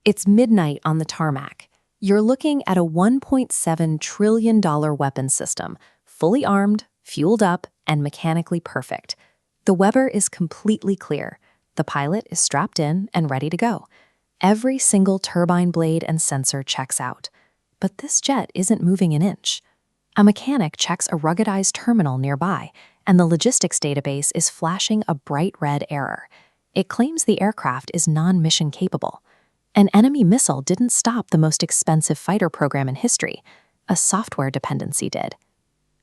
It's midnight on the tarmac. You're looking at a $1.7 trillion weapons system, fully armed, fueled up, and mechanically perfect. The Weber is completely clear. The pilot is strapped in and ready to go. Every single turbine blade and sensor checks out. But this jet isn't moving an inch. A mechanic checks a ruggedized terminal nearby, and the logistics database is flashing a bright red error. It claims the aircraft is non-mission capable. An enemy missile didn't stop the most expensive fighter program in history. A software dependency did.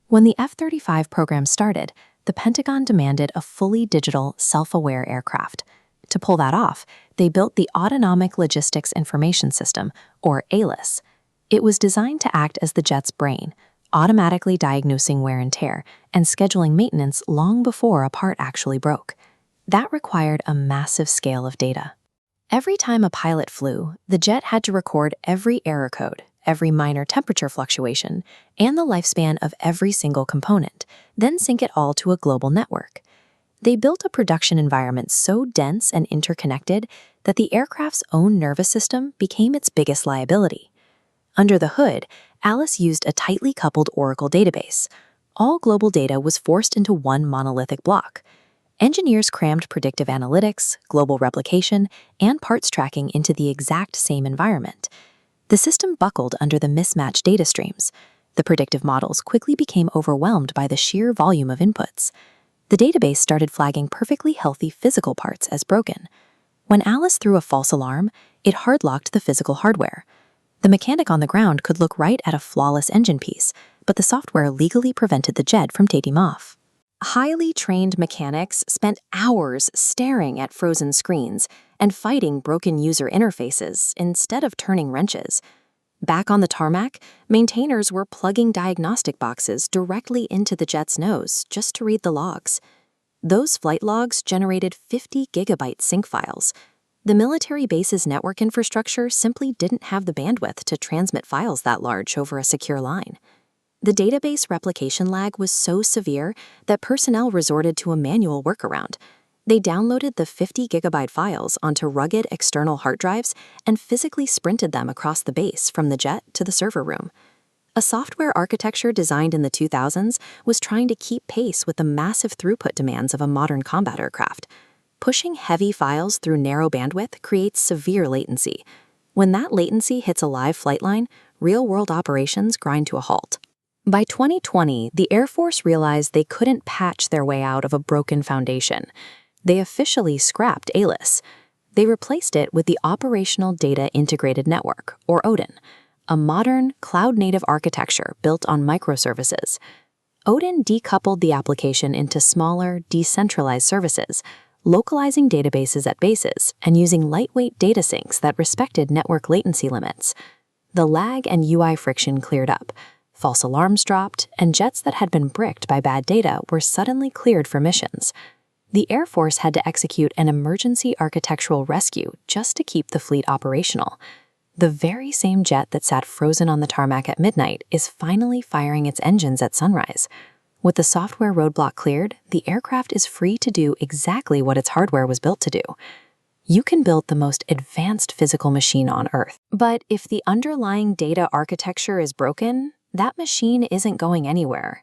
When the F-35 program started, the Pentagon demanded a fully digital, self-aware aircraft. To pull that off, they built the Autonomic Logistics Information System, or ALIS. It was designed to act as the jet's brain, automatically diagnosing wear and tear and scheduling maintenance long before a part actually broke. That required a massive scale of data. Every time a pilot flew, the jet had to record every error code, every minor temperature fluctuation, and the lifespan of every single component, then sync it all to a global network. They built a production environment so dense and interconnected that the aircraft's own nervous system became its biggest liability. Under the hood, Alice used a tightly coupled Oracle database. All global data was forced into one monolithic block. Engineers crammed predictive analytics, global replication, and parts tracking into the exact same environment. The system buckled under the mismatch data streams. The predictive models quickly became overwhelmed by the sheer volume of inputs. The database started flagging perfectly healthy physical parts as broken. When Alice threw a false alarm, it hard-locked the physical hardware. The mechanic on the ground could look right at a flawless engine piece, but the software legally prevented the jet from taking off. Highly trained mechanics spent hours staring at frozen screens and fighting broken user interfaces instead of turning wrenches. Back on the tarmac, maintainers were plugging diagnostic boxes directly into the jet's nose just to read the logs. Those flight logs generated 50 gigabyte sync files. The military base's network infrastructure simply didn't have the bandwidth to transmit files that large over a secure line. The database replication lag was so severe that personnel resorted to a manual workaround. They downloaded the 50 gigabyte files onto rugged external hard drives and physically sprinted them across the base from the jet to the server room. A software architecture designed in the 2000s was trying to keep pace with the massive throughput demands of a modern combat aircraft. Pushing heavy files through narrow bandwidth creates severe latency. When that latency hits a live flight line, real-world operations grind to a halt. By 2020, the Air Force realized they couldn't patch their way out of a broken foundation. They officially scrapped ALIS. They replaced it with the Operational Data Integrated Network, or ODIN, a modern, cloud-native architecture built on microservices. ODIN decoupled the application into smaller, decentralized services, localizing databases at bases and using lightweight data syncs that respected network latency limits. The lag and UI friction cleared up. False alarms dropped, and jets that had been bricked by bad data were suddenly cleared for missions. The Air Force had to execute an emergency architectural rescue just to keep the fleet operational. The very same jet that sat frozen on the tarmac at midnight is finally firing its engines at sunrise. With the software roadblock cleared, the aircraft is free to do exactly what its hardware was built to do. You can build the most advanced physical machine on Earth, but if the underlying data architecture is broken, that machine isn't going anywhere.